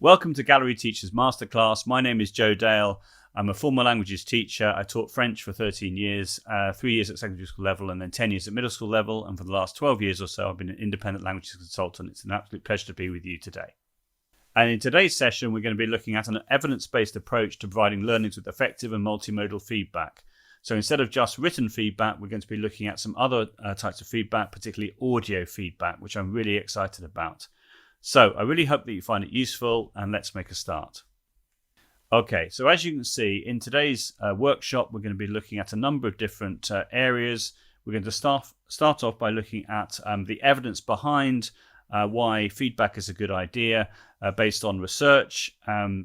Welcome to Gallery Teachers Masterclass. My name is Joe Dale. I'm a formal languages teacher. I taught French for 13 years, 3 years at secondary school level and then 10 years at middle school level. And for the last 12 years or so, I've been an independent languages consultant. It's an absolute pleasure to be with you today. And in today's session, we're going to be looking at an evidence-based approach to providing learners with effective and multimodal feedback. So instead of just written feedback, we're going to be looking at some other types of feedback, particularly audio feedback, which I'm really excited about. So I really hope that you find it useful, and let's make a start. Okay, so as you can see, in today's workshop, we're going to be looking at a number of different areas. We're going to start off by looking at the evidence behind why feedback is a good idea based on research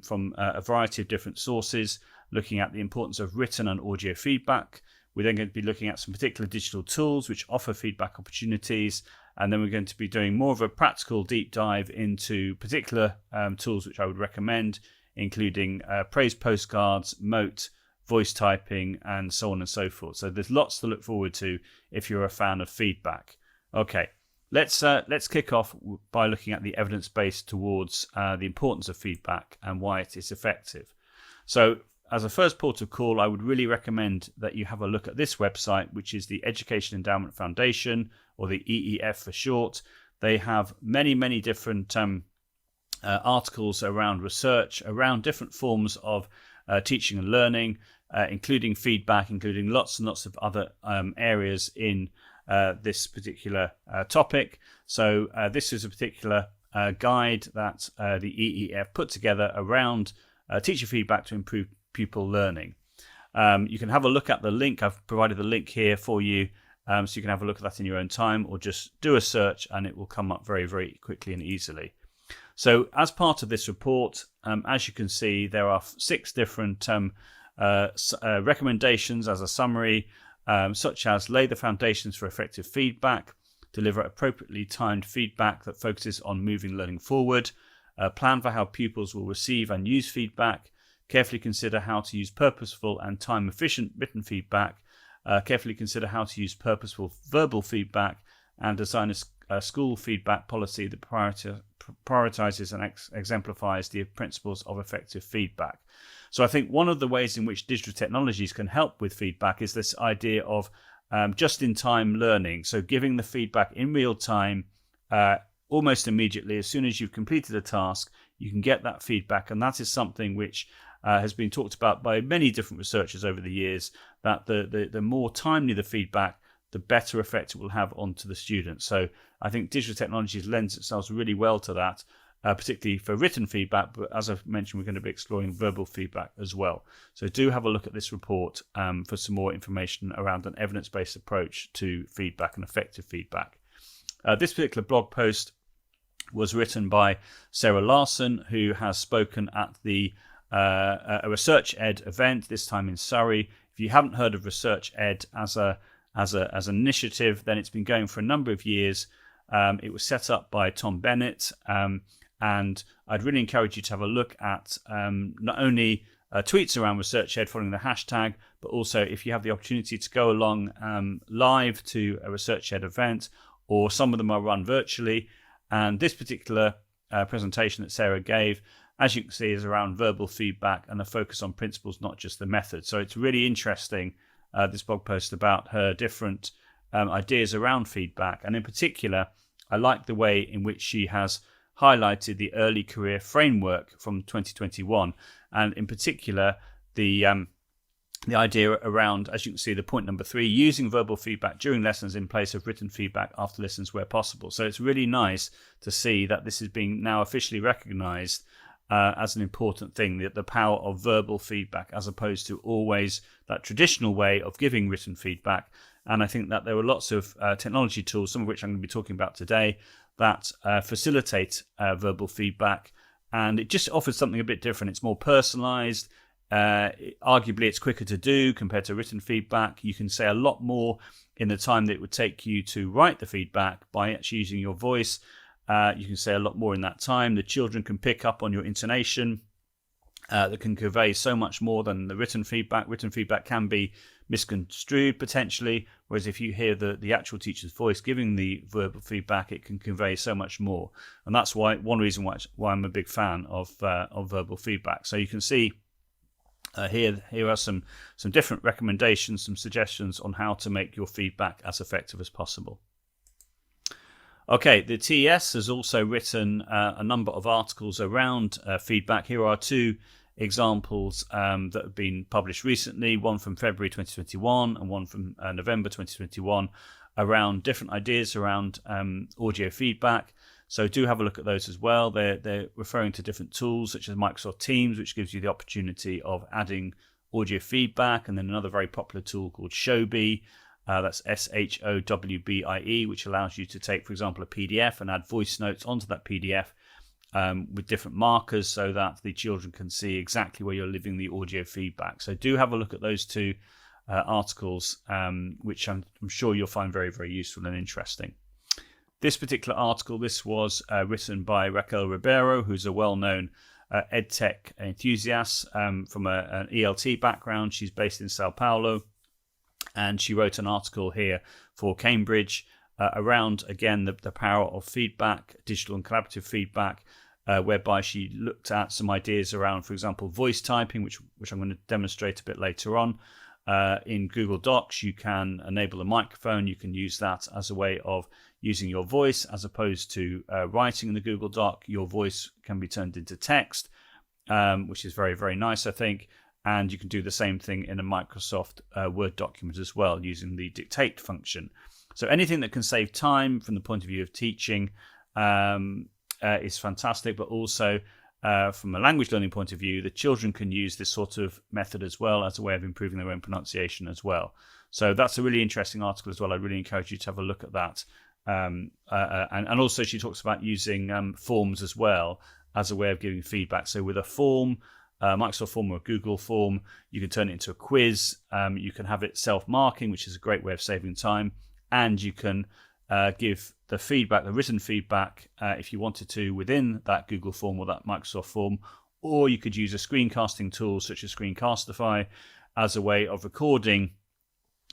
from a variety of different sources, looking at the importance of written and audio feedback. We're then going to be looking at some particular digital tools which offer feedback opportunities. And then we're going to be doing more of a practical deep dive into particular tools which I would recommend, including praise postcards, Mote, voice typing, and so on and so forth. So there's lots to look forward to if you're a fan of feedback. Okay, let's kick off by looking at the evidence base towards the importance of feedback and why it is effective. So as a first port of call, I would really recommend that you have a look at this website, which is the Education Endowment Foundation, or the EEF for short. They have many different articles around research, around different forms of teaching and learning, including feedback, including lots and lots of other areas in this particular topic. So this is a particular guide that the EEF put together around teacher feedback to improve pupil learning. You can have a look at the link. I've provided the link here for you, so you can have a look at that in your own time, or just do a search and it will come up very quickly and easily. So as part of this report, as you can see, there are 6 different recommendations as a summary, such as lay the foundations for effective feedback, deliver appropriately timed feedback that focuses on moving learning forward, plan for how pupils will receive and use feedback, carefully consider how to use purposeful and time-efficient written feedback, carefully consider how to use purposeful verbal feedback, and design a school feedback policy that prioritizes and exemplifies the principles of effective feedback. So I think one of the ways in which digital technologies can help with feedback is this idea of just-in-time learning. So giving the feedback in real time, almost immediately, as soon as you've completed a task, you can get that feedback. And that is something which has been talked about by many different researchers over the years, that the more timely the feedback, the better effect it will have onto the students. So I think digital technologies lends itself really well to that, particularly for written feedback. But as I've mentioned, we're going to be exploring verbal feedback as well. So do have a look at this report for some more information around an evidence-based approach to feedback and effective feedback. This particular blog post was written by Sarah Larson, who has spoken at the a Research Ed event, this time in Surrey. If you haven't heard of Research Ed as an initiative, then it's been going for a number of years. It was set up by Tom Bennett, and I'd really encourage you to have a look at not only tweets around Research Ed following the hashtag, but also if you have the opportunity to go along live to a Research Ed event, or some of them are run virtually. And this particular presentation that Sarah gave, as you can see, is around verbal feedback and a focus on principles, not just the method. So it's really interesting, this blog post about her different ideas around feedback. And in particular, I like the way in which she has highlighted the early career framework from 2021. And in particular, the idea around, as you can see, the point number 3, using verbal feedback during lessons in place of written feedback after lessons where possible. So it's really nice to see that this is being now officially recognized as an important thing, the power of verbal feedback as opposed to always that traditional way of giving written feedback. And I think that there are lots of technology tools, some of which I'm going to be talking about today, that facilitate verbal feedback. And it just offers something a bit different. It's more personalized. Arguably, it's quicker to do compared to written feedback. You can say a lot more in the time that it would take you to write the feedback by actually using your voice. You can say a lot more in that time. The children can pick up on your intonation that can convey so much more than the written feedback. Written feedback can be misconstrued potentially, whereas if you hear the actual teacher's voice giving the verbal feedback, it can convey so much more. And that's one reason why I'm a big fan of verbal feedback. So you can see here are some different recommendations, some suggestions on how to make your feedback as effective as possible. Okay, the TES has also written a number of articles around feedback. Here are two examples that have been published recently, one from February 2021 and one from November 2021, around different ideas around audio feedback. So do have a look at those as well. They're referring to different tools such as Microsoft Teams, which gives you the opportunity of adding audio feedback, and then another very popular tool called Showbie. That's SHOWBIE, which allows you to take, for example, a PDF and add voice notes onto that PDF with different markers so that the children can see exactly where you're leaving the audio feedback. So do have a look at those two articles, which I'm sure you'll find very, very useful and interesting. This particular article, this was written by Raquel Ribeiro, who's a well-known EdTech enthusiast from an ELT background. She's based in Sao Paulo. And she wrote an article here for Cambridge around, again, the power of feedback, digital and collaborative feedback, whereby she looked at some ideas around, for example, voice typing, which I'm going to demonstrate a bit later on. In Google Docs, you can enable a microphone. You can use that as a way of using your voice as opposed to writing in the Google Doc. Your voice can be turned into text, which is very, very nice, I think. And you can do the same thing in a Microsoft Word document as well, using the dictate function. So anything that can save time from the point of view of teaching is fantastic, but also from a language learning point of view, the children can use this sort of method as well as a way of improving their own pronunciation as well. So that's a really interesting article as well. I really encourage you to have a look at that. And also she talks about using forms as well as a way of giving feedback. So with a form, Microsoft form or a Google form, you can turn it into a quiz. You can have it self-marking, which is a great way of saving time. And you can give the feedback, the written feedback, if you wanted to, within that Google form or that Microsoft form. Or you could use a screencasting tool such as Screencastify as a way of recording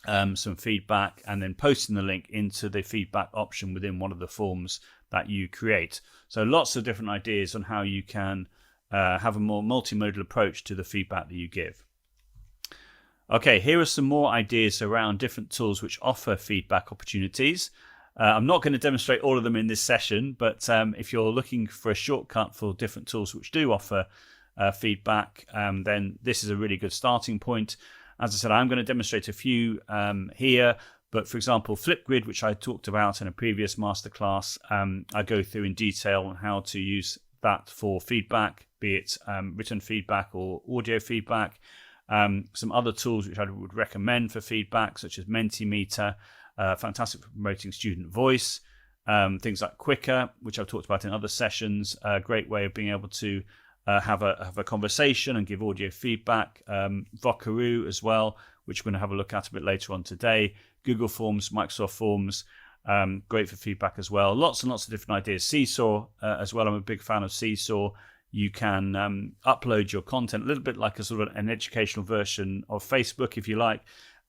some feedback and then posting the link into the feedback option within one of the forms that you create. So lots of different ideas on how you can have a more multimodal approach to the feedback that you give. Okay, here are some more ideas around different tools which offer feedback opportunities. I'm not going to demonstrate all of them in this session, but if you're looking for a shortcut for different tools which do offer feedback, then this is a really good starting point. As I said, I'm going to demonstrate a few here, but for example, Flipgrid, which I talked about in a previous masterclass, I go through in detail on how to use that for feedback, be it written feedback or audio feedback. Some other tools which I would recommend for feedback, such as Mentimeter, fantastic for promoting student voice. Things like Quicker, which I've talked about in other sessions, a great way of being able to have a conversation and give audio feedback. Vocaroo as well, which we're going to have a look at a bit later on today. Google Forms, Microsoft Forms, great for feedback as well. Lots and lots of different ideas. Seesaw as well. I'm a big fan of Seesaw. You can upload your content, a little bit like a sort of an educational version of Facebook, if you like.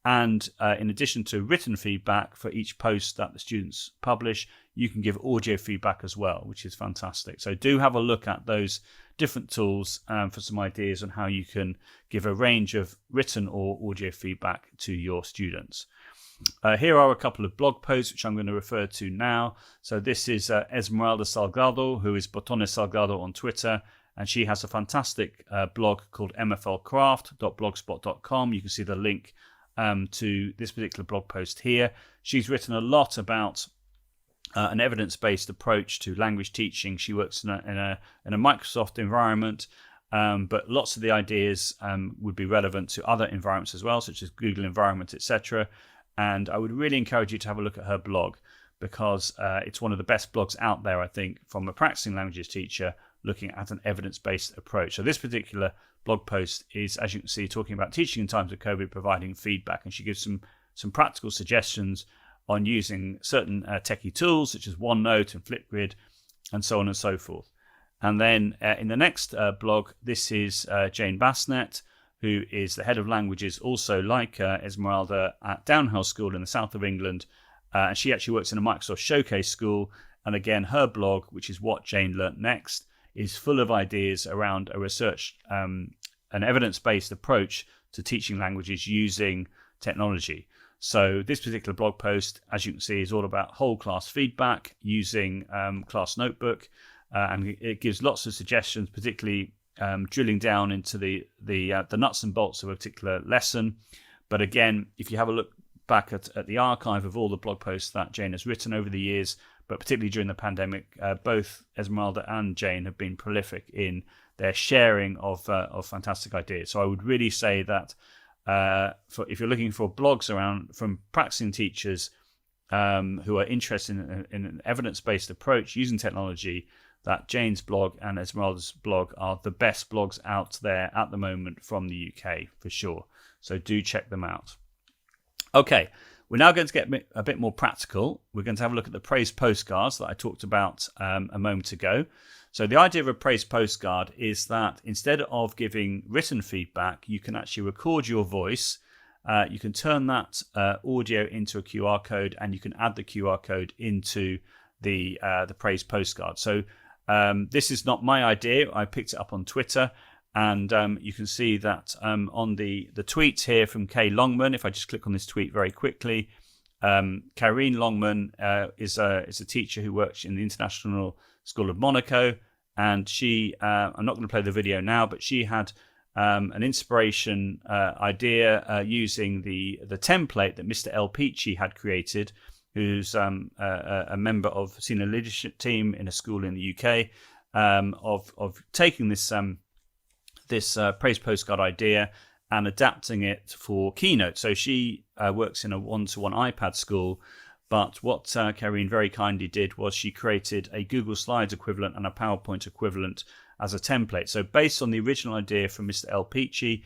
And in addition to written feedback for each post that the students publish, you can give audio feedback as well, which is fantastic. So do have a look at those different tools for some ideas on how you can give a range of written or audio feedback to your students. Here are a couple of blog posts which I'm going to refer to now. So this is Esmeralda Salgado, who is Botones Salgado on Twitter, and she has a fantastic blog called mflcraft.blogspot.com. You can see the link to this particular blog post here. She's written a lot about an evidence-based approach to language teaching. She works in a Microsoft environment, but lots of the ideas would be relevant to other environments as well, such as Google environment, etc. And I would really encourage you to have a look at her blog, because it's one of the best blogs out there, I think, from a practicing languages teacher looking at an evidence-based approach. So this particular blog post is, as you can see, talking about teaching in times of COVID, providing feedback, and she gives some practical suggestions on using certain techie tools such as OneNote and Flipgrid and so on and so forth. And then in the next blog, this is Jane Bassnett, who is the head of languages, also like Esmeralda, at Downhill School in the south of England. And she actually works in a Microsoft Showcase school. And again, her blog, which is What Jane Learnt Next, is full of ideas around a research, an evidence-based approach to teaching languages using technology. So this particular blog post, as you can see, is all about whole class feedback using Class Notebook. And it gives lots of suggestions, particularly drilling down into the nuts and bolts of a particular lesson. But again, if you have a look back at the archive of all the blog posts that Jane has written over the years, but particularly during the pandemic, both Esmeralda and Jane have been prolific in their sharing of fantastic ideas. So I would really say that if you're looking for blogs around from practicing teachers who are interested in an evidence-based approach using technology, that Jane's blog and Esmeralda's blog are the best blogs out there at the moment from the UK, for sure. So do check them out. Okay, we're now going to get a bit more practical. We're going to have a look at the praise postcards that I talked about a moment ago. So the idea of a praise postcard is that instead of giving written feedback, you can actually record your voice. You can turn that audio into a QR code, and you can add the QR code into the praise postcard. So this is not my idea. I picked it up on Twitter, and you can see that on the tweet here from Kay Longman. If I just click on this tweet very quickly, Karine Longman is a teacher who works in the International School of Monaco, and she, I'm not going to play the video now, but she had an inspiration idea using the template that Mr. El Peachy had created, who's a member of senior leadership team in a school in the UK, of taking this praise postcard idea and adapting it for Keynote. So she works in a one-to-one iPad school, but what Karine very kindly did was she created a Google Slides equivalent and a PowerPoint equivalent as a template. So based on the original idea from Mr. El Peachy,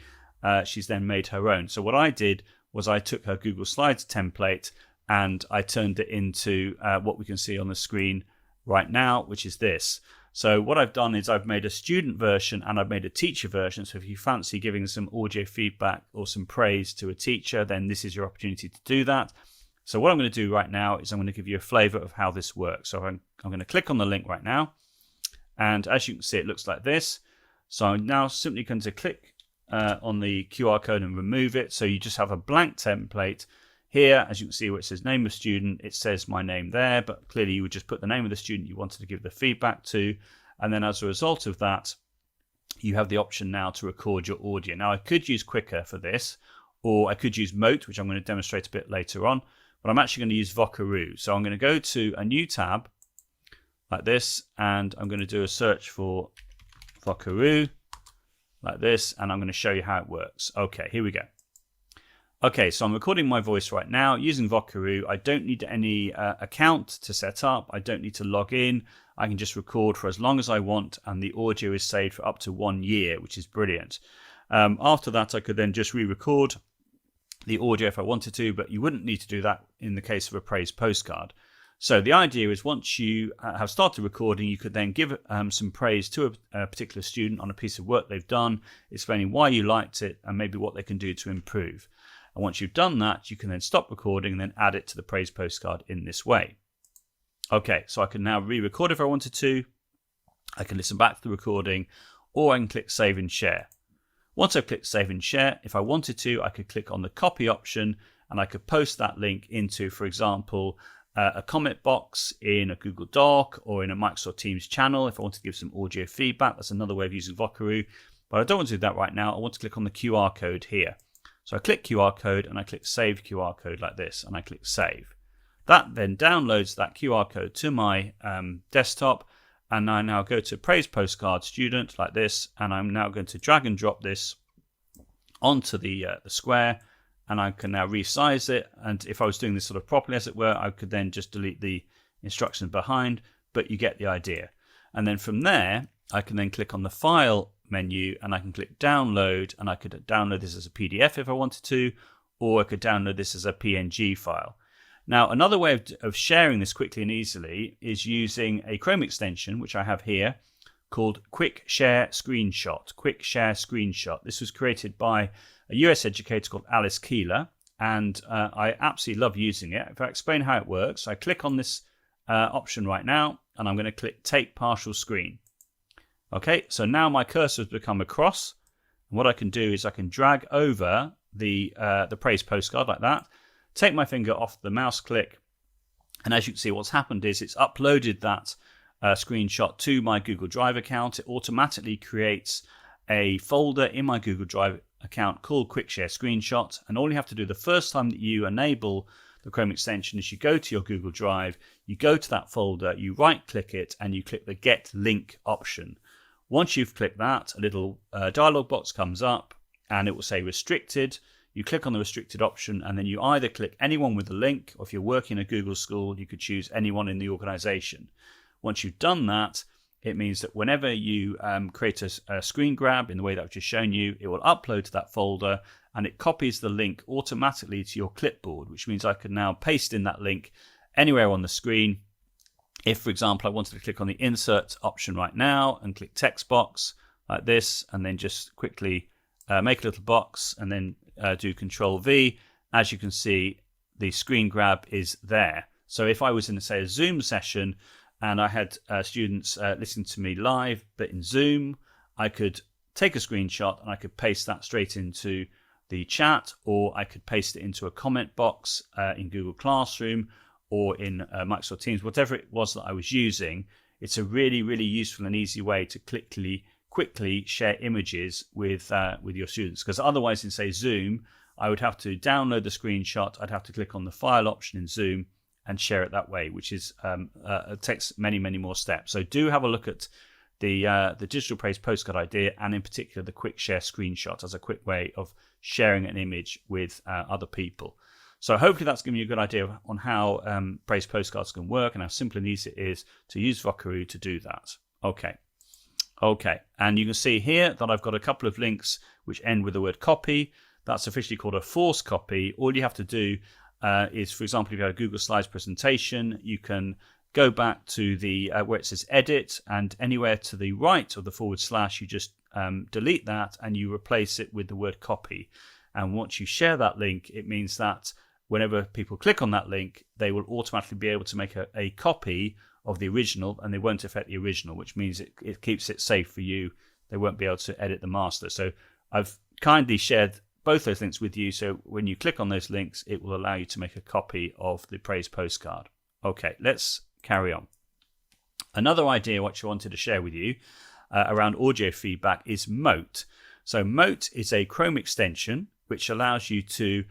she's then made her own. So what I did was I took her Google Slides template and I turned it into what we can see on the screen right now, which is this. So what I've done is I've made a student version and I've made a teacher version. So if you fancy giving some audio feedback or some praise to a teacher, then this is your opportunity to do that. So what I'm going to do right now is I'm going to give you a flavor of how this works. So I'm going to click on the link right now. And as you can see, it looks like this. So I'm now simply going to click on the QR code and remove it. So you just have a blank template. Here, as you can see where it says name of student, it says my name there, but clearly you would just put the name of the student you wanted to give the feedback to. And then as a result of that, you have the option now to record your audio. Now I could use Quicker for this, or I could use Mote, which I'm going to demonstrate a bit later on, but I'm actually going to use vocaroo. So I'm going to go to a new tab like this, and I'm going to do a search for vocaroo like this, and I'm going to show you how it works. Okay, here we go. Okay, so I'm recording my voice right now using vocaroo. I don't need any account to set up. I don't need to log in. I can just record for as long as I want, and the audio is saved for up to 1 year, which is brilliant. After that, I could then just re-record the audio if I wanted to, but you wouldn't need to do that in the case of a praise postcard. So the idea is once you have started recording, you could then give some praise to a particular student on a piece of work they've done, explaining why you liked it and maybe what they can do to improve. And once you've done that, you can then stop recording and then add it to the praise postcard in this way. Okay, so I can now re-record if I wanted to. I can listen back to the recording, or I can click save and share. Once I've clicked save and share, if I wanted to, I could click on the copy option and I could post that link into, for example, a comment box in a Google Doc or in a Microsoft Teams channel. If I want to give some audio feedback, that's another way of using vocaroo. But I don't want to do that right now. I want to click on the QR code here. So I click QR code and I click save QR code like this, and I click save. That then downloads that QR code to my desktop, and I now go to praise postcard student like this, and I'm now going to drag and drop this onto the square, and I can now resize it. And if I was doing this sort of properly, as it were, I could then just delete the instructions behind, but you get the idea. And then from there, I can then click on the file menu and I can click download, and I could download this as a PDF if I wanted to, or I could download this as a PNG file. Now, another way of sharing this quickly and easily is using a Chrome extension, which I have here, called Quick Share Screenshot. Quick Share Screenshot. This was created by a US educator called Alice Keeler, and I absolutely love using it. If I explain how it works, I click on this option right now, and I'm going to click Take Partial Screen. Okay, so now my cursor has become a cross, and what I can do is I can drag over the praise postcard like that, take my finger off the mouse click, and as you can see, what's happened is it's uploaded that screenshot to my Google Drive account. It automatically creates a folder in my Google Drive account called Quick Share Screenshot, and all you have to do the first time that you enable the Chrome extension is you go to your Google Drive, you go to that folder, you right click it, and you click the Get Link option. Once you've clicked that, a little dialog box comes up and it will say restricted. You click on the restricted option, and then you either click anyone with a link, or if you're working in a Google school, you could choose anyone in the organization. Once you've done that, it means that whenever you create a screen grab in the way that I've just shown you, it will upload to that folder and it copies the link automatically to your clipboard, which means I can now paste in that link anywhere on the screen. If, for example, I wanted to click on the insert option right now and click text box like this, and then just quickly make a little box and then do Control V, as you can see, the screen grab is there. So if I was in, say, a Zoom session and I had students listening to me live, but in Zoom, I could take a screenshot and I could paste that straight into the chat, or I could paste it into a comment box in Google Classroom or in Microsoft Teams, whatever it was that I was using. It's a really, really useful and easy way to quickly share images with your students, because otherwise in, say, Zoom, I would have to download the screenshot, I'd have to click on the file option in Zoom and share it that way, which is takes many more steps. So do have a look at the digital praise postcard idea, and in particular the quick share screenshot as a quick way of sharing an image with other people. So hopefully that's given you a good idea on how praise postcards can work and how simple and easy it is to use Vocaroo to do that. Okay, and you can see here that I've got a couple of links which end with the word copy. That's officially called a force copy. All you have to do is, for example, if you have a Google Slides presentation, you can go back to the where it says edit, and anywhere to the right of the /, you just delete that and you replace it with the word copy. And once you share that link, it means that whenever people click on that link, they will automatically be able to make a copy of the original, and they won't affect the original, which means it keeps it safe for you. They won't be able to edit the master. So I've kindly shared both those links with you, so when you click on those links, it will allow you to make a copy of the praise postcard. Okay, let's carry on. Another idea which I wanted to share with you around audio feedback is Mote. So Mote is a Chrome extension which allows you to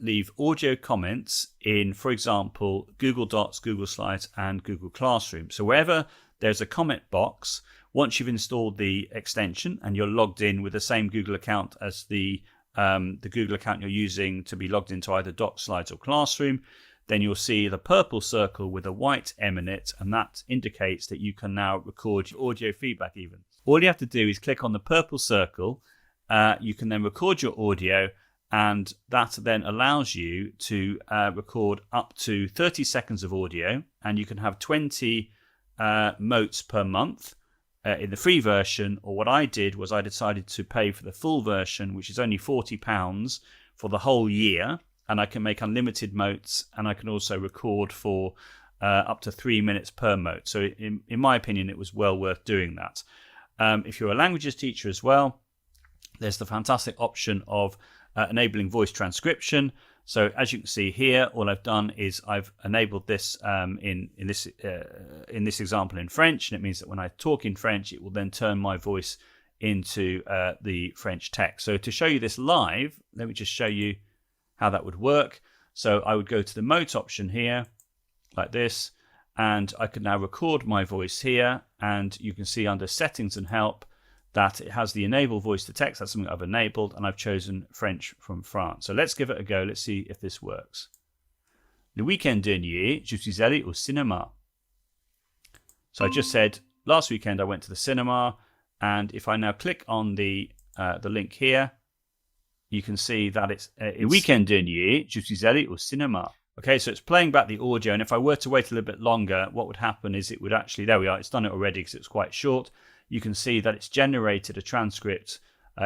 leave audio comments in, for example, Google Docs, Google Slides, and Google Classroom. So wherever there's a comment box, once you've installed the extension and you're logged in with the same Google account as the Google account you're using to be logged into either Docs, Slides, or Classroom, then you'll see the purple circle with a white M in it, and that indicates that you can now record your audio feedback even. All you have to do is click on the purple circle. You can then record your audio, and that then allows you to record up to 30 seconds of audio, and you can have 20 motes per month in the free version. Or what I did was I decided to pay for the full version, which is only £40 for the whole year, and I can make unlimited motes, and I can also record for up to 3 minutes per mote. So in my opinion, it was well worth doing that. If you're a languages teacher as well, there's the fantastic option of enabling voice transcription. So as you can see here, all I've done is I've enabled this in this example in French, and it means that when I talk in French, it will then turn my voice into the French text. So to show you this live, let me just show you how that would work. So I would go to the Mote option here, like this, and I can now record my voice here, and you can see under Settings and Help that it has the Enable Voice to Text. That's something I've enabled, and I've chosen French from France. So let's give it a go. Let's see if this works. Le week-end dernier, je suis allé au cinéma. So I just said, last weekend I went to the cinema, and if I now click on the link here, you can see that it's le week-end dernier, je suis allé au cinéma. Okay, so it's playing back the audio, and if I were to wait a little bit longer, what would happen is it would actually, there we are, it's done it already because it's quite short. you can see that it's generated a transcript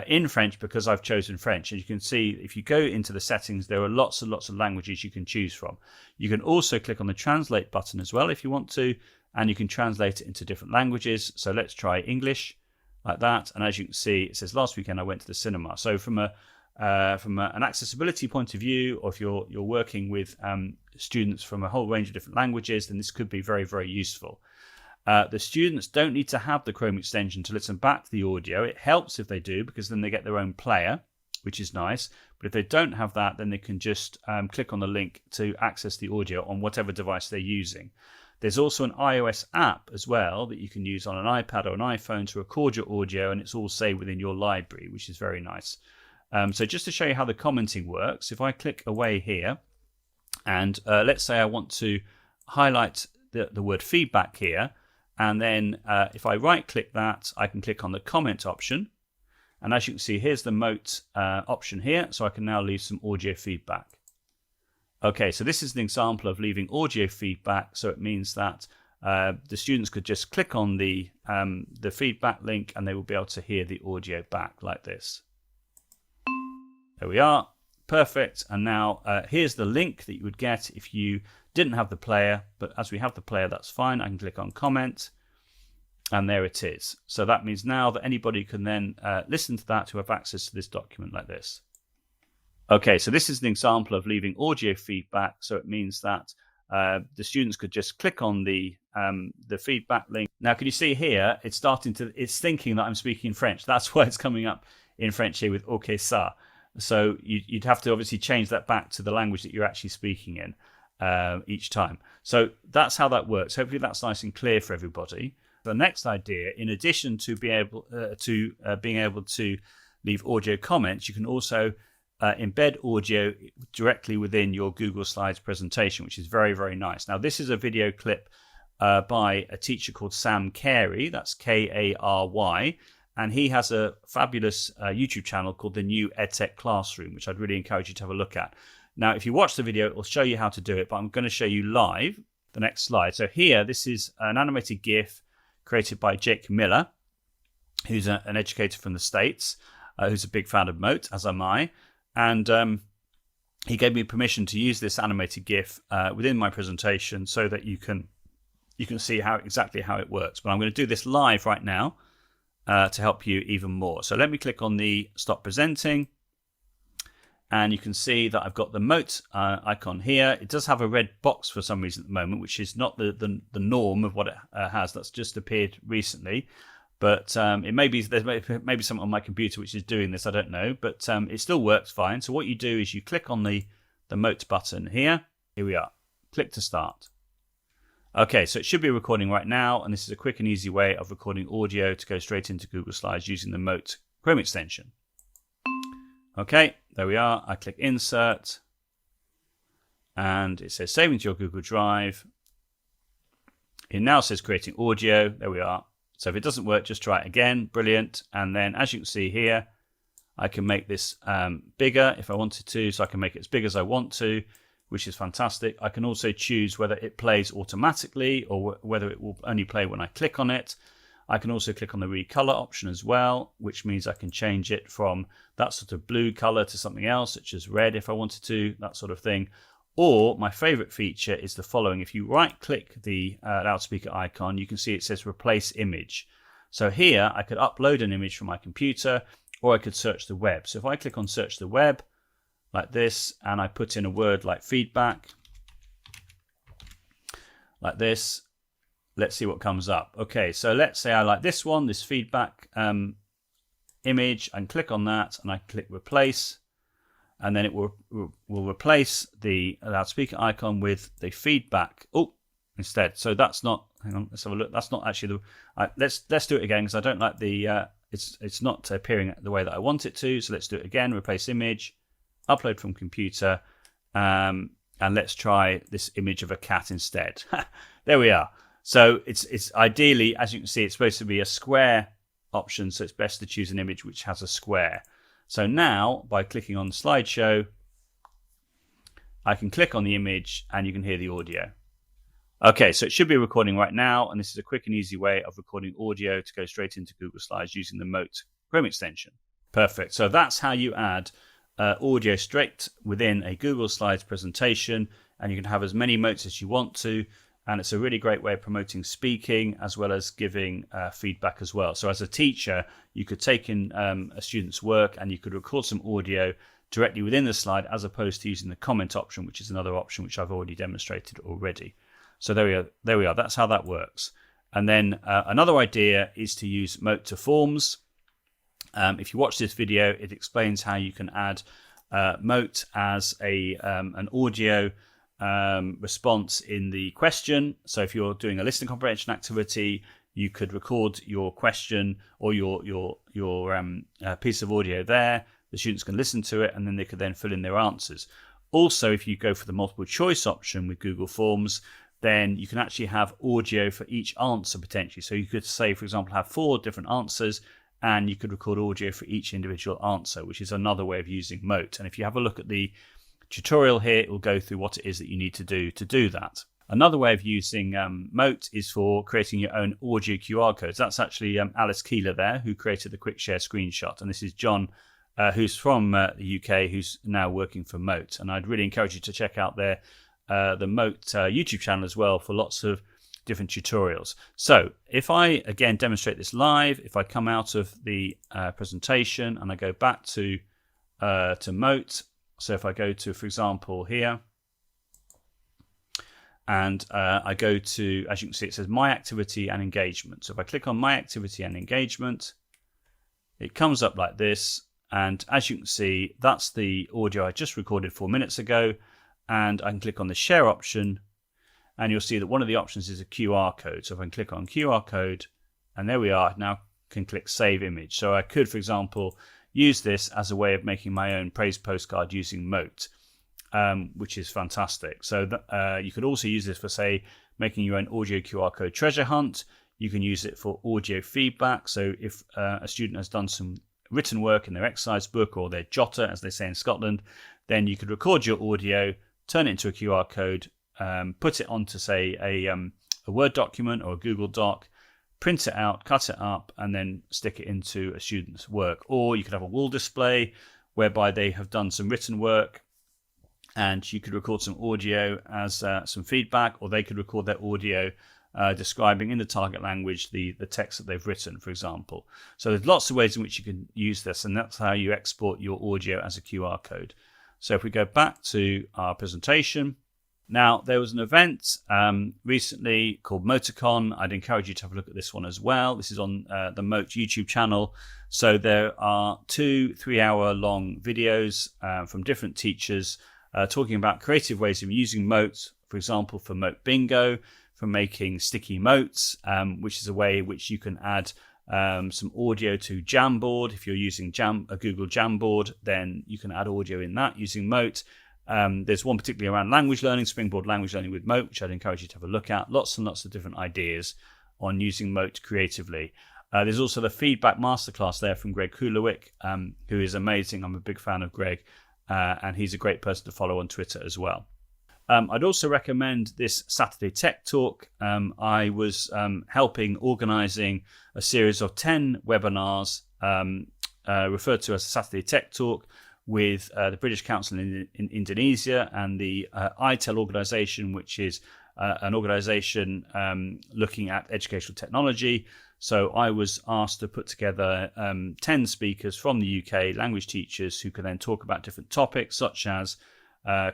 in French because I've chosen French. And you can see if you go into the settings, there are lots and lots of languages you can choose from. You can also click on the translate button as well if you want to, and you can translate it into different languages. So let's try English like that. And as you can see, it says last weekend I went to the cinema. So from an accessibility point of view, or if you're working with students from a whole range of different languages, then this could be very, very useful. The students don't need to have the Chrome extension to listen back to the audio. It helps if they do, because then they get their own player, which is nice. But if they don't have that, then they can just click on the link to access the audio on whatever device they're using. There's also an iOS app as well that you can use on an iPad or an iPhone to record your audio, and it's all saved within your library, which is very nice. So just to show you how the commenting works, if I click away here, and let's say I want to highlight the word feedback here, and then if I right click that, I can click on the comment option. And as you can see, here's the Mote option here. So I can now leave some audio feedback. Okay, so this is an example of leaving audio feedback. So it means that the students could just click on the feedback link and they will be able to hear the audio back like this. There we are. Perfect. And now here's the link that you would get if you didn't have the player, but as we have the player, that's fine. I can click on comment, and there it is. So that means now that anybody can then listen to that who have access to this document like this. Okay, so this is an example of leaving audio feedback. So it means that the students could just click on the feedback link. Now, can you see here? It's thinking that I'm speaking French. That's why it's coming up in French here with OK ça. So you'd have to obviously change that back to the language that you're actually speaking in each time. So that's how that works. Hopefully that's nice and clear for everybody. The next idea, in addition to being able to leave audio comments, you can also embed audio directly within your Google Slides presentation, which is very, very nice. Now, this is a video clip by a teacher called Sam Carey. That's Kary. And he has a fabulous YouTube channel called The New EdTech Classroom, which I'd really encourage you to have a look at. Now, if you watch the video, it will show you how to do it, but I'm going to show you live the next slide. So here, this is an animated GIF created by Jake Miller, who's an educator from the States, who's a big fan of Mote, as am I. And he gave me permission to use this animated GIF within my presentation so that you can see exactly how it works. But I'm going to do this live right now to help you even more. So let me click on the Stop Presenting. And you can see that I've got the Mote icon here. It does have a red box for some reason at the moment, which is not the norm of what it has. That's just appeared recently. But it may be there's maybe something on my computer which is doing this. I don't know, but it still works fine. So what you do is you click on the Mote button here. Here we are. Click to start. Okay, so it should be recording right now, and this is a quick and easy way of recording audio to go straight into Google Slides using the Mote Chrome extension. Okay, there we are. I click Insert, and it says Saving to your Google Drive. It now says Creating Audio. There we are. So if it doesn't work, just try it again. Brilliant. And then, as you can see here, I can make this bigger if I wanted to, so I can make it as big as I want to, which is fantastic. I can also choose whether it plays automatically or whether it will only play when I click on it. I can also click on the recolor option as well, which means I can change it from that sort of blue color to something else, such as red if I wanted to, that sort of thing. Or my favorite feature is the following. If you right click the loudspeaker icon, you can see it says replace image. So here I could upload an image from my computer, or I could search the web. So if I click on search the web like this, and I put in a word like feedback, like this, let's see what comes up. Okay, so let's say I like this one, this feedback image, and click on that, and I click replace, and then it will replace the loudspeaker icon with the feedback instead. So that's not, hang on, let's have a look. That's not actually the, let's do it again, because I don't like the, it's not appearing the way that I want it to. So let's do it again, replace image, upload from computer, and let's try this image of a cat instead. There we are. So it's ideally, as you can see, it's supposed to be a square option, so it's best to choose an image which has a square. So now, by clicking on the slideshow, I can click on the image and you can hear the audio. Okay, so it should be recording right now, and this is a quick and easy way of recording audio to go straight into Google Slides using the Mote Chrome extension. Perfect. So that's how you add audio straight within a Google Slides presentation, and you can have as many motes as you want to, and it's a really great way of promoting speaking as well as giving feedback as well. So as a teacher, you could take in a student's work and you could record some audio directly within the slide as opposed to using the comment option, which is another option which I've already demonstrated already. So there we are. That's how that works. And then another idea is to use Mote to Forms. If you watch this video, it explains how you can add Mote as an audio response in the question. So if you're doing a listening comprehension activity, you could record your question or your piece of audio there. The students can listen to it, and then they could then fill in their answers. Also, if you go for the multiple choice option with Google Forms, then you can actually have audio for each answer potentially. So you could say, for example, have 4 different answers, and you could record audio for each individual answer, which is another way of using Mote. And if you have a look at the tutorial here, it will go through what it is that you need to do that. Another way of using Mote is for creating your own audio QR codes. That's actually Alice Keeler there, who created the quick share screenshot. And this is John, who's from the UK, who's now working for Mote. And I'd really encourage you to check out the Mote YouTube channel as well for lots of different tutorials. So if I again demonstrate this live, if I come out of the presentation and I go back to Mote, so if I go to, for example, here, and I go to, as you can see, it says My Activity and Engagement. So if I click on My Activity and Engagement, it comes up like this. And as you can see, that's the audio I just recorded 4 minutes ago. And I can click on the share option, and you'll see that one of the options is a QR code. So if I can click on QR code, and there we are, now can click Save Image. So I could, for example, use this as a way of making my own praise postcard using Mote, which is fantastic. So you could also use this for, say, making your own audio QR code treasure hunt. You can use it for audio feedback. So if a student has done some written work in their exercise book or their jotter, as they say in Scotland, then you could record your audio, turn it into a QR code, put it onto, say, a Word document or a Google Doc, print it out, cut it up, and then stick it into a student's work. Or you could have a wall display whereby they have done some written work, and you could record some audio as some feedback, or they could record their audio describing in the target language the text that they've written, for example. So there's lots of ways in which you can use this, and that's how you export your audio as a QR code. So if we go back to our presentation, now there was an event recently called motecon. I'd encourage you to have a look at this one as well. This is on the Mote YouTube channel. So there are 2 3-hour long videos from different teachers talking about creative ways of using Mote, for example, for Mote Bingo, for making sticky motes, which is a way in which you can add some audio to Jamboard. If you're using a Google Jamboard, then you can add audio in that using Mote. There's one particularly around language learning, Springboard Language Learning with Mote, which I'd encourage you to have a look at. Lots and lots of different ideas on using Mote creatively. There's also the feedback masterclass there from Greg Kulowick, who is amazing. I'm a big fan of Greg, and he's a great person to follow on Twitter as well. I'd also recommend this Saturday Tech Talk. I was helping organising a series of 10 webinars referred to as Saturday Tech Talk with the British Council in Indonesia and the ITEL organisation, which is an organisation looking at educational technology. So I was asked to put together 10 speakers from the UK, language teachers, who can then talk about different topics such as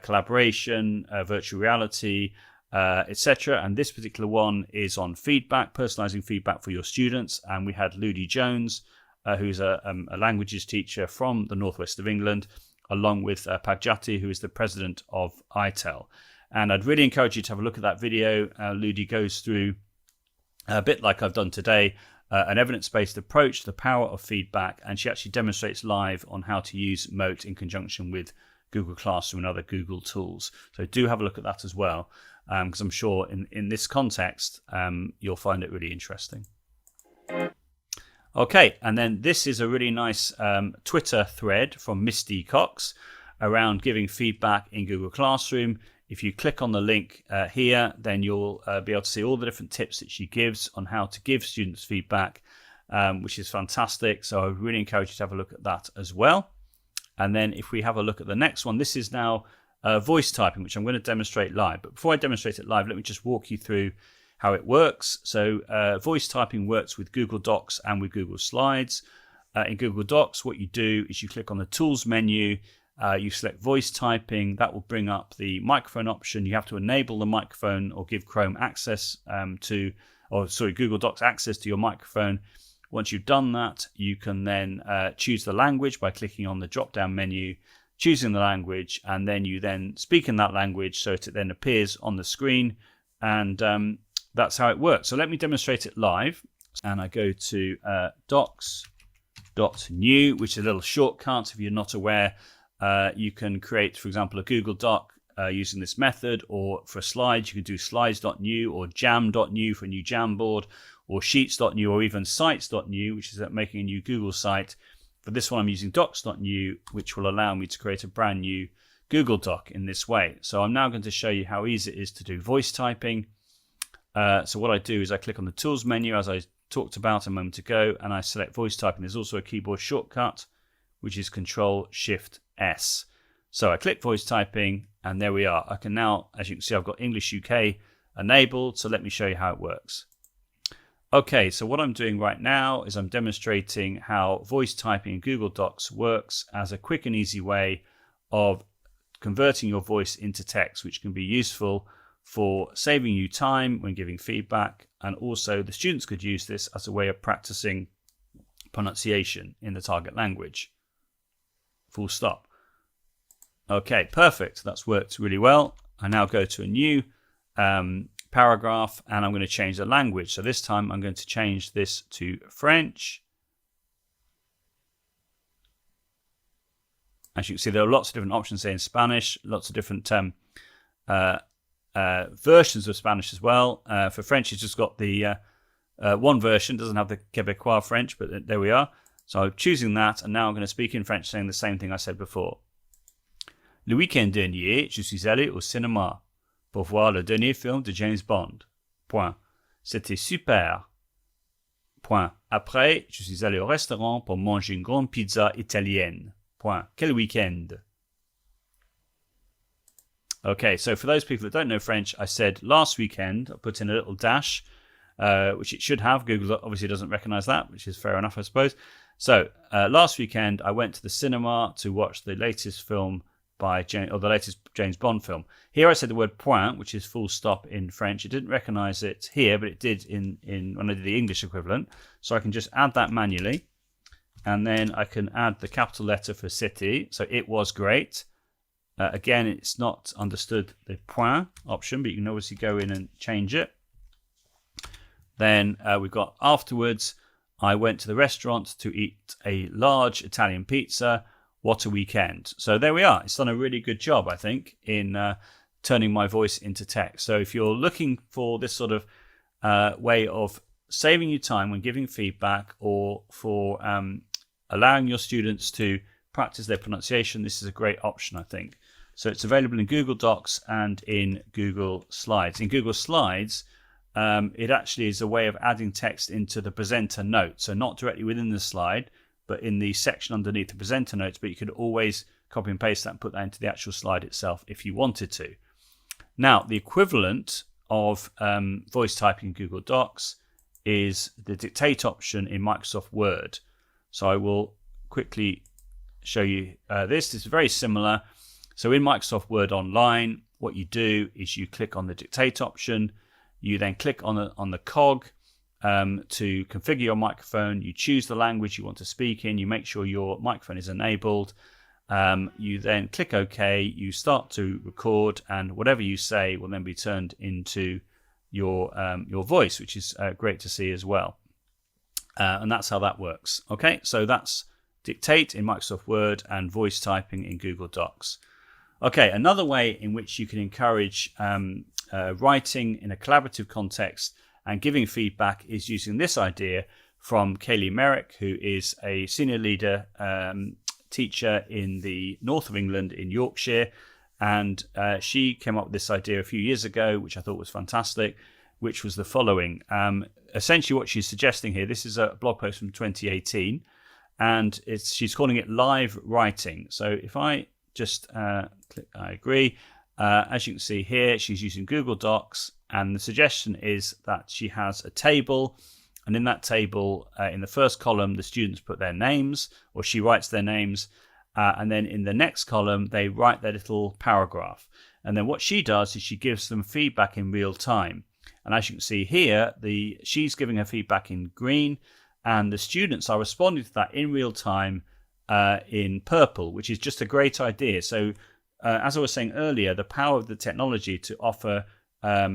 collaboration, virtual reality, etc. And this particular one is on feedback, personalizing feedback for your students. And we had Ludi Jones, who's a languages teacher from the northwest of England, along with Pagjati, who is the president of ITEL. And I'd really encourage you to have a look at that video. Ludi goes through, a bit like I've done today, an evidence-based approach to the power of feedback, and she actually demonstrates live on how to use Mote in conjunction with Google Classroom and other Google tools. So do have a look at that as well, because I'm sure in this context, you'll find it really interesting. Okay, and then this is a really nice Twitter thread from Misty Cox around giving feedback in Google Classroom. If you click on the link here, then you'll be able to see all the different tips that she gives on how to give students feedback, which is fantastic. So I really encourage you to have a look at that as well. And then if we have a look at the next one, this is now voice typing, which I'm going to demonstrate live. But before I demonstrate it live, let me just walk you through how it works. So voice typing works with Google Docs and with Google Slides. In Google Docs, what you do is you click on the Tools menu, you select voice typing. That will bring up the microphone option. You have to enable the microphone or give Chrome access Google Docs access to your microphone. Once you've done that, you can then choose the language by clicking on the drop-down menu, choosing the language, and then you then speak in that language so it then appears on the screen, and that's how it works. So let me demonstrate it live, and I go to docs.new, which is a little shortcut. If you're not aware, you can create, for example, a Google Doc using this method, or for slides, you can do slides.new or jam.new for a new Jamboard, or sheets.new, or even sites.new, which is making a new Google site. For this one, I'm using docs.new, which will allow me to create a brand new Google Doc in this way. So I'm now going to show you how easy it is to do voice typing. So what I do is I click on the Tools menu, as I talked about a moment ago, and I select voice typing. There's also a keyboard shortcut, which is Control-Shift-S. So I click voice typing, and there we are. I can now, as you can see, I've got English UK enabled. So let me show you how it works. Okay, so what I'm doing right now is I'm demonstrating how voice typing in Google Docs works as a quick and easy way of converting your voice into text, which can be useful for saving you time when giving feedback. And also the students could use this as a way of practicing pronunciation in the target language. Full stop. Okay, perfect. That's worked really well. I now go to a new paragraph, and I'm going to change the language. So this time I'm going to change this to French. As you can see, there are lots of different options here in Spanish, lots of different versions of Spanish as well. For French, it's just got the one version, doesn't have the Québécois French, but there we are. So I'm choosing that, and now I'm going to speak in French, saying the same thing I said before. Le week-end dernier, je suis allé au cinéma pour voir le dernier film de James Bond. Point. C'était super. Point. Après, je suis allé au restaurant pour manger une grande pizza italienne. Point. Quel week-end. Okay, so for those people that don't know French, I said last weekend. I put in a little dash, which it should have. Google obviously doesn't recognize that, which is fair enough, I suppose. So last weekend, I went to the cinema to watch the latest film the latest James Bond film. Here I said the word point, which is full stop in French. It didn't recognize it here, but it did in when I did the English equivalent. So I can just add that manually. And then I can add the capital letter for city. So it was great. Again, it's not understood the point option, but you can obviously go in and change it. Then we've got afterwards, I went to the restaurant to eat a large Italian pizza. What a weekend. So there we are. It's done a really good job, I think, in turning my voice into text. So if you're looking for this sort of way of saving you time when giving feedback, or for allowing your students to practice their pronunciation, this is a great option, I think. So it's available in Google Docs and in Google Slides. In Google Slides, it actually is a way of adding text into the presenter notes. So not directly within the slide, but in the section underneath the presenter notes, but you could always copy and paste that and put that into the actual slide itself if you wanted to. Now, the equivalent of voice typing in Google Docs is the dictate option in Microsoft Word. So I will quickly show you this. It's very similar. So in Microsoft Word Online, what you do is you click on the dictate option. You then click on the cog to configure your microphone. You choose the language you want to speak in. You make sure your microphone is enabled. You then click OK. You start to record, and whatever you say will then be turned into your voice, which is great to see as well. And that's how that works. Okay, so that's dictate in Microsoft Word and voice typing in Google Docs. Okay, another way in which you can encourage writing in a collaborative context and giving feedback is using this idea from Kaylee Merrick, who is a senior leader teacher in the north of England in Yorkshire. And she came up with this idea a few years ago, which I thought was fantastic, which was the following. Essentially what she's suggesting here, this is a blog post from 2018, and she's calling it live writing. So if I just click I agree, as you can see here, she's using Google Docs, and the suggestion is that she has a table, and in that table, in the first column, the students put their names, or she writes their names, and then in the next column, they write their little paragraph. And then what she does is she gives them feedback in real time. And as you can see here, she's giving her feedback in green, and the students are responding to that in real time in purple, which is just a great idea. So as I was saying earlier, the power of the technology to offer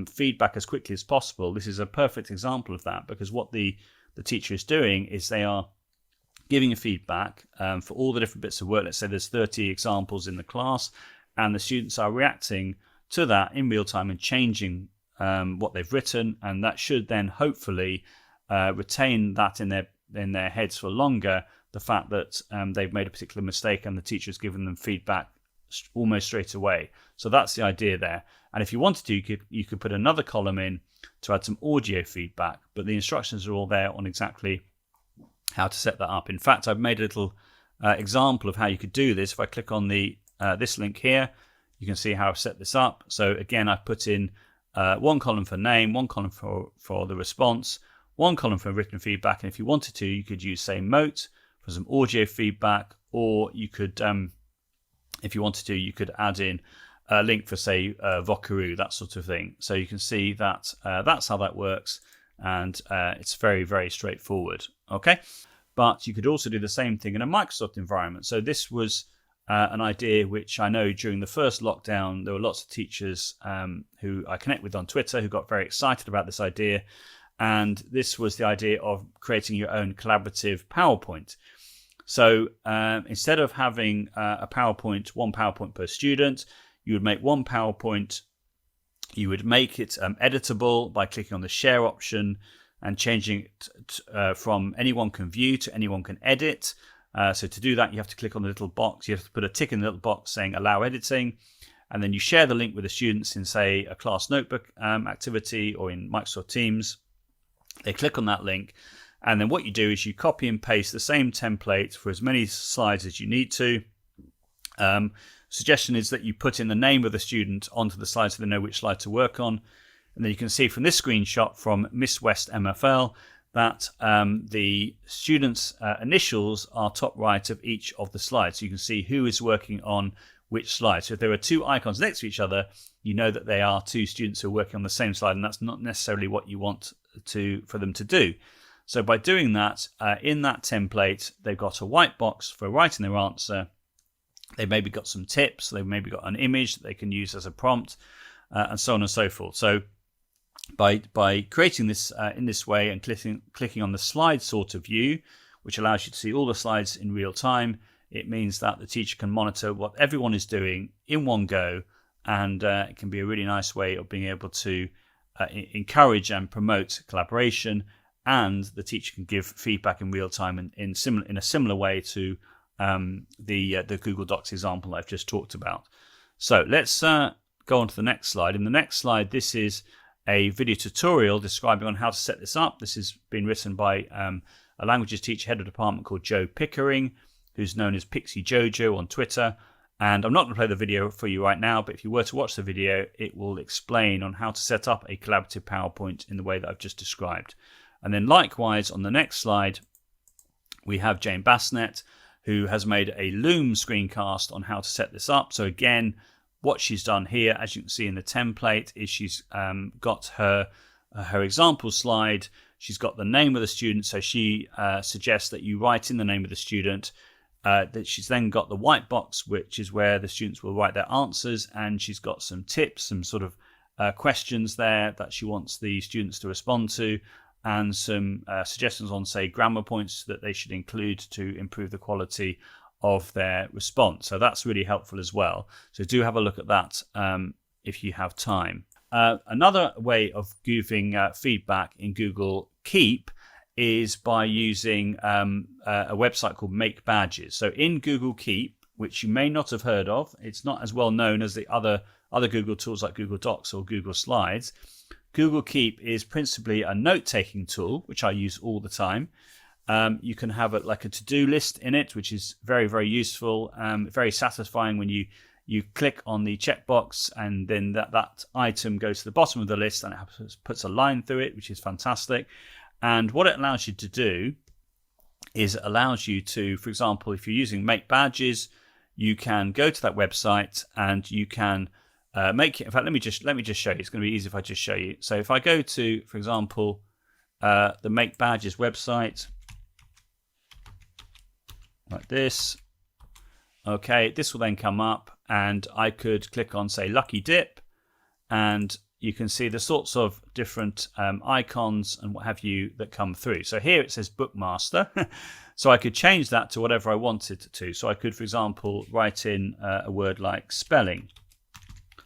feedback as quickly as possible, this is a perfect example of that, because what the teacher is doing is they are giving a feedback for all the different bits of work. Let's say there's 30 examples in the class, and the students are reacting to that in real time and changing what they've written, and that should then hopefully retain that in their heads for longer, the fact that they've made a particular mistake and the teacher's given them feedback almost straight away. So that's the idea there. And if you wanted to, you could put another column in to add some audio feedback, but the instructions are all there on exactly how to set that up. In fact, I've made a little example of how you could do this. If I click on this link here, you can see how I've set this up. So again, I've put in one column for name, one column for the response, one column for written feedback. And if you wanted to, you could use, say, Mote for some audio feedback, or you could, if you wanted to, you could add in a link for, say, vocaroo, that sort of thing. So you can see that that's how that works, and it's very, very straightforward. Okay, but you could also do the same thing in a Microsoft environment. So this was an idea which I know during the first lockdown, there were lots of teachers who I connect with on Twitter who got very excited about this idea. And this was the idea of creating your own collaborative PowerPoint. So instead of having one PowerPoint per student, you would make one PowerPoint. You would make it editable by clicking on the share option and changing it from anyone can view to anyone can edit. So to do that, you have to click on the little box. You have to put a tick in the little box saying allow editing. And then you share the link with the students in, say, a class notebook activity or in Microsoft Teams. They click on that link. And then what you do is you copy and paste the same template for as many slides as you need to. Suggestion is that you put in the name of the student onto the slide so they know which slide to work on. And then you can see from this screenshot from Miss West MFL that the students' initials are top right of each of the slides. So you can see who is working on which slide. So if there are two icons next to each other, you know that they are two students who are working on the same slide, and that's not necessarily what you want for them to do. So by doing that, in that template, they've got a white box for writing their answer. They've maybe got some tips. They've maybe got an image that they can use as a prompt, and so on and so forth. So by creating this in this way and clicking on the slide sorter view, which allows you to see all the slides in real time, it means that the teacher can monitor what everyone is doing in one go, and it can be a really nice way of being able to encourage and promote collaboration, and the teacher can give feedback in real time in a similar way to the Google Docs example I've just talked about. So let's go on to the next slide. In the next slide, this is a video tutorial describing on how to set this up. This has been written by a languages teacher, head of department called Joe Pickering, who's known as Pixie Jojo on Twitter. And I'm not going to play the video for you right now, but if you were to watch the video, it will explain on how to set up a collaborative PowerPoint in the way that I've just described. And then likewise, on the next slide, we have Jane Bassnett, who has made a Loom screencast on how to set this up. So again, what she's done here, as you can see in the template, is she's got her example slide. She's got the name of the student, so she suggests that you write in the name of the student. That she's then got the white box, which is where the students will write their answers, and she's got some tips, some sort of questions there that she wants the students to respond to, and some suggestions on, say, grammar points that they should include to improve the quality of their response. So that's really helpful as well. So do have a look at that if you have time. Another way of giving feedback in Google Keep is by using a website called Make Badges. So in Google Keep, which you may not have heard of. It's not as well known as the other Google tools like Google Docs or Google Slides. Google Keep is principally a note-taking tool, which I use all the time. You can have like a to-do list in it, which is very, very useful, very satisfying when you click on the checkbox and then that item goes to the bottom of the list and it puts a line through it, which is fantastic. And what it allows you to do is it allows you to, for example, if you're using Make Badges, you can go to that website and you can make it. In fact, let me just show you. It's going to be easy if I just show you. So if I go to, for example, the Make Badges website, like this. Okay, this will then come up and I could click on, say, Lucky Dip, and you can see the sorts of different icons and what have you that come through. So here it says Bookmaster. So I could change that to whatever I wanted to. So I could, for example, write in a word like spelling.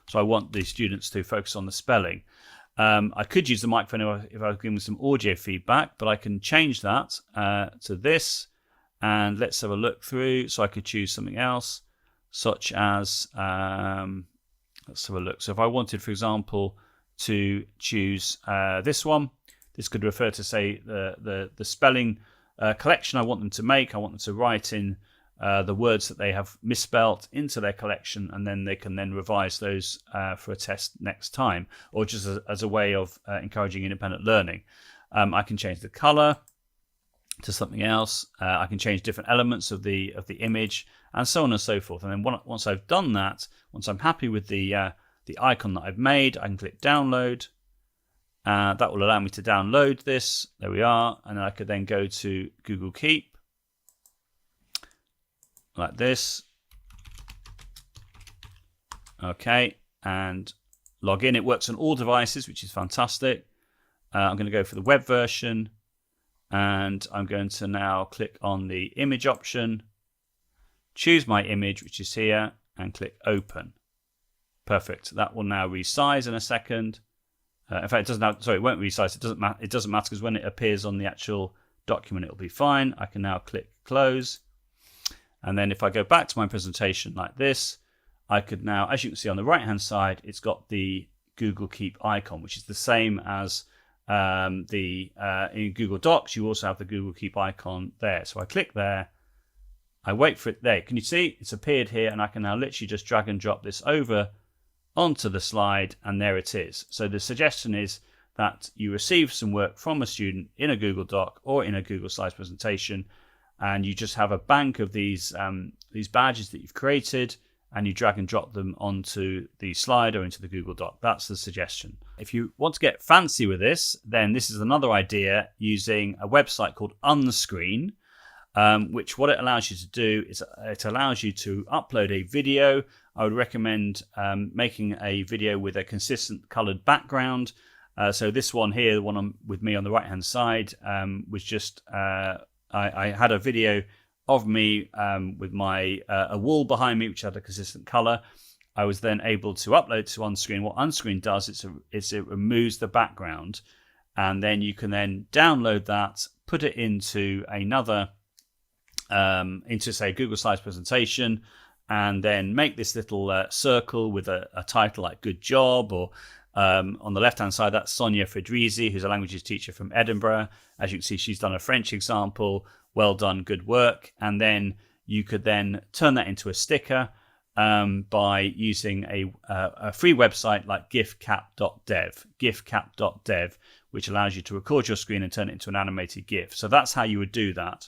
So I want the students to focus on the spelling. I could use the microphone if I was giving some audio feedback, but I can change that to this. And let's have a look through. So I could choose something else, such as, let's have a look. So if I wanted, for example, to choose this one, this could refer to, say, the spelling collection I want them to make. I want them to write in the words that they have misspelt into their collection, and then they can then revise those for a test next time, or just as a way of encouraging independent learning. I can change the color to something else. I can change different elements of the image, and so on and so forth. And then once I've done that, once I'm happy with the icon that I've made, I can click download. That will allow me to download this. There we are. And I could then go to Google Keep like this. Okay, and log in. It works on all devices, which is fantastic. I'm going to go for the web version. And I'm going to now click on the image option, choose my image, which is here, and click open. Perfect. That will now resize in a second. In fact, it doesn't have, sorry, it won't resize. It doesn't matter because when it appears on the actual document, it'll be fine. I can now click close. And then if I go back to my presentation like this, I could now, as you can see on the right-hand side, it's got the Google Keep icon, which is the same as in Google Docs. You also have the Google Keep icon there. So I click there, I wait for it there. Can you see it's appeared here, and I can now literally just drag and drop this over onto the slide, and there it is. So the suggestion is that you receive some work from a student in a Google Doc or in a Google Slides presentation, and you just have a bank of these badges that you've created, and you drag and drop them onto the slide or into the Google Doc. That's the suggestion. If you want to get fancy with this, then this is another idea using a website called Unscreen, which what it allows you to do is it allows you to upload a video. I would recommend making a video with a consistent colored background. So this one here, the one with me on the right-hand side, was just, I had a video of me with my a wall behind me, which had a consistent color. I was then able to upload to Unscreen. What Unscreen does is it removes the background, and then you can then download that, put it into another, into say Google Slides presentation, and then make this little circle with a title like "Good Job," or on the left-hand side, that's Sonia Fedrizi, who's a languages teacher from Edinburgh. As you can see, she's done a French example. Well done, good work. And then you could then turn that into a sticker by using a free website like gifcap.dev, which allows you to record your screen and turn it into an animated GIF. So that's how you would do that.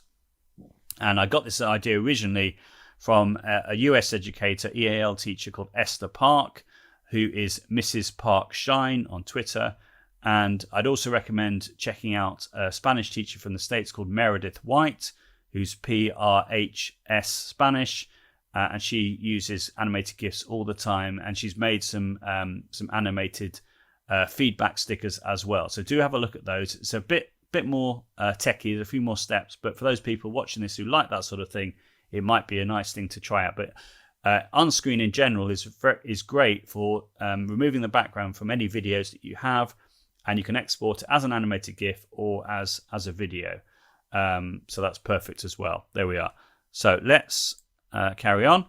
And I got this idea originally from a US educator, EAL teacher called Esther Park, who is Mrs. Park Shine on Twitter. And I'd also recommend checking out a Spanish teacher from the States called Meredith White, who's PRHS Spanish, and she uses animated GIFs all the time, and she's made some animated feedback stickers as well. So do have a look at those. It's a bit more techy, there's a few more steps, but for those people watching this who like that sort of thing, it might be a nice thing to try out. But Unscreen in general is great for removing the background from any videos that you have, and you can export it as an animated GIF or as a video. So that's perfect as well. There we are. So let's carry on.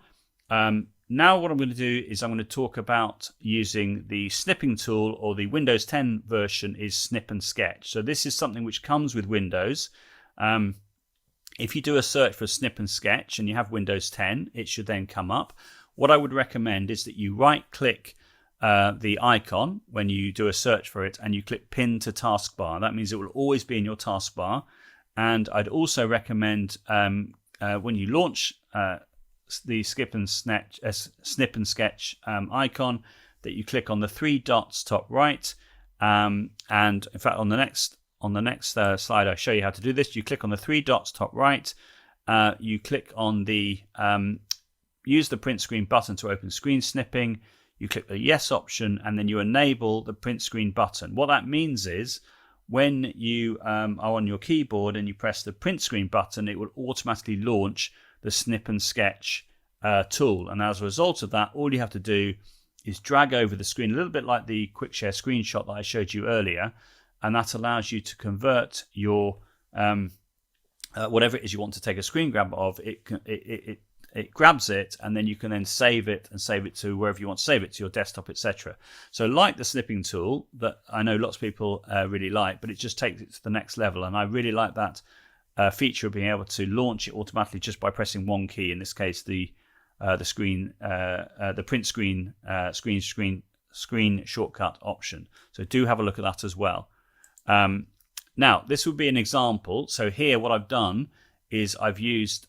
Now what I'm going to do is I'm going to talk about using the snipping tool, or the Windows 10 version is Snip and Sketch. So this is something which comes with Windows. If you do a search for Snip and Sketch and you have Windows 10, it should then come up. What I would recommend is that you right-click the icon when you do a search for it, and you click Pin to Taskbar. That means it will always be in your taskbar. And I'd also recommend when you launch the Snip and Sketch icon, that you click on the three dots top right. And in fact, on the next slide, I'll show you how to do this. You click on the three dots top right. You click on the use the print screen button to open screen snipping. You click the yes option, and then you enable the print screen button. What that means is when you are on your keyboard and you press the print screen button, it will automatically launch the Snip and Sketch tool. And as a result of that, all you have to do is drag over the screen, a little bit like the quick share screenshot that I showed you earlier. And that allows you to convert your whatever it is you want to take a screen grab of. It grabs it, and then you can then save it to wherever you want to save it, to your desktop, etc. So like the snipping tool that I know lots of people really like, but it just takes it to the next level. And I really like that feature of being able to launch it automatically just by pressing one key. In this case, the print screen shortcut option. So do have a look at that as well. Now this would be an example. So here what I've done is I've used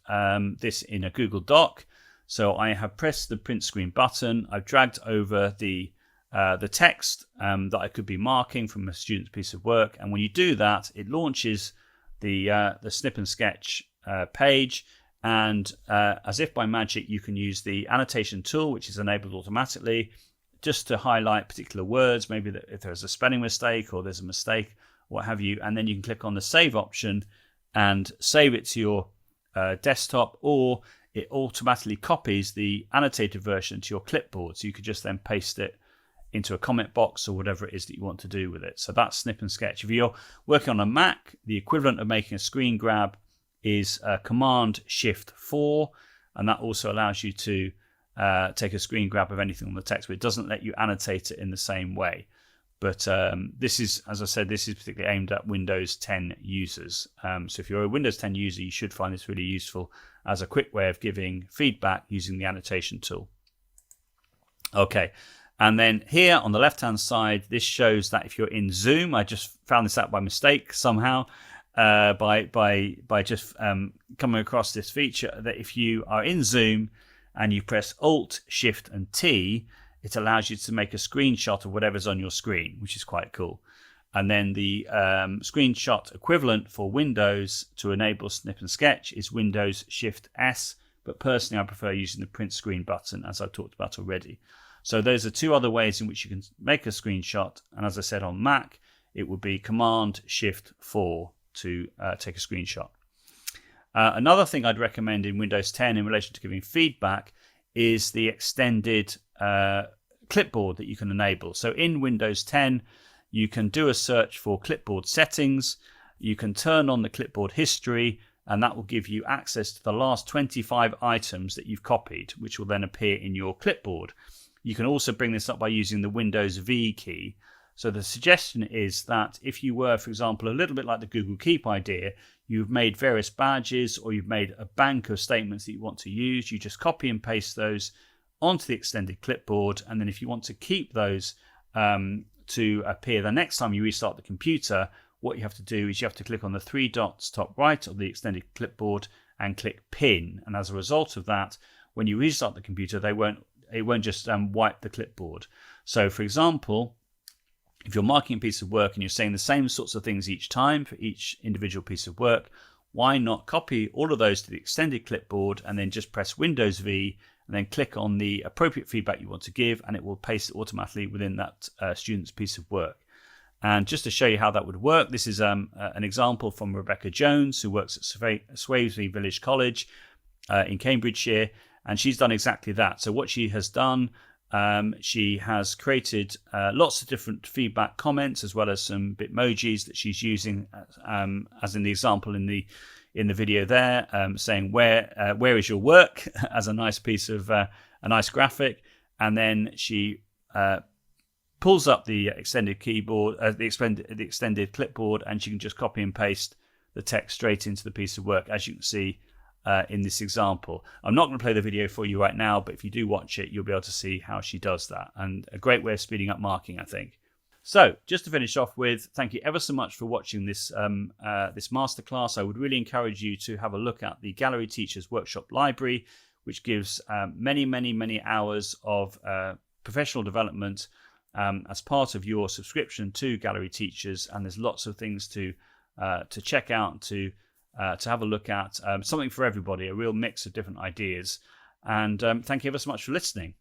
this in a Google Doc. So I have pressed the print screen button. I've dragged over the text that I could be marking from a student's piece of work. And when you do that, it launches the Snip and Sketch page. And as if by magic, you can use the annotation tool, which is enabled automatically, just to highlight particular words, maybe that if there's a spelling mistake or there's a mistake, what have you. And then you can click on the save option and save it to your desktop, or it automatically copies the annotated version to your clipboard. So you could just then paste it into a comment box or whatever it is that you want to do with it. So that's Snip and Sketch. If you're working on a Mac, the equivalent of making a screen grab is Command-Shift-4, and that also allows you to take a screen grab of anything on the text, but it doesn't let you annotate it in the same way. But this is, as I said, this is particularly aimed at Windows 10 users. So if you're a Windows 10 user, you should find this really useful as a quick way of giving feedback using the annotation tool. Okay, and then here on the left-hand side, this shows that if you're in Zoom, I just found this out by mistake somehow, by just coming across this feature, that if you are in Zoom and you press Alt, Shift, and T, it allows you to make a screenshot of whatever's on your screen, which is quite cool. And then the screenshot equivalent for Windows to enable Snip and Sketch is Windows Shift S, but personally I prefer using the print screen button, as I've talked about already. So those are two other ways in which you can make a screenshot. And as I said, on Mac, it would be Command-Shift-4 to take a screenshot. Another thing I'd recommend in Windows 10 in relation to giving feedback is the extended clipboard that you can enable. So in Windows 10, you can do a search for clipboard settings. You can turn on the clipboard history, and that will give you access to the last 25 items that you've copied, which will then appear in your clipboard. You can also bring this up by using the Windows V key. So the suggestion is that if you were, for example, a little bit like the Google Keep idea, you've made various badges or you've made a bank of statements that you want to use, you just copy and paste those onto the extended clipboard. And then if you want to keep those to appear the next time you restart the computer, what you have to do is you have to click on the three dots top right of the extended clipboard and click Pin. And as a result of that, when you restart the computer, it won't just wipe the clipboard. So for example, if you're marking a piece of work and you're saying the same sorts of things each time for each individual piece of work, why not copy all of those to the extended clipboard and then just press Windows V and then click on the appropriate feedback you want to give, and it will paste it automatically within that student's piece of work. And just to show you how that would work, this is an example from Rebecca Jones, who works at Swavesey Village College in Cambridgeshire, and she's done exactly that. So what she has done, she has created lots of different feedback comments, as well as some Bitmojis that she's using, as in the example in in the video there, saying where is your work as a nice piece of a nice graphic, and then she pulls up the extended keyboard, the extended clipboard, and she can just copy and paste the text straight into the piece of work, as you can see in this example. I'm not going to play the video for you right now, but if you do watch it, you'll be able to see how she does that, and a great way of speeding up marking, I think. So, just to finish off with, thank you ever so much for watching this this masterclass. I would really encourage you to have a look at the Gallery Teachers Workshop Library, which gives many hours of professional development as part of your subscription to Gallery Teachers, and there's lots of things to check out, to have a look at, something for everybody, a real mix of different ideas. And thank you ever so much for listening.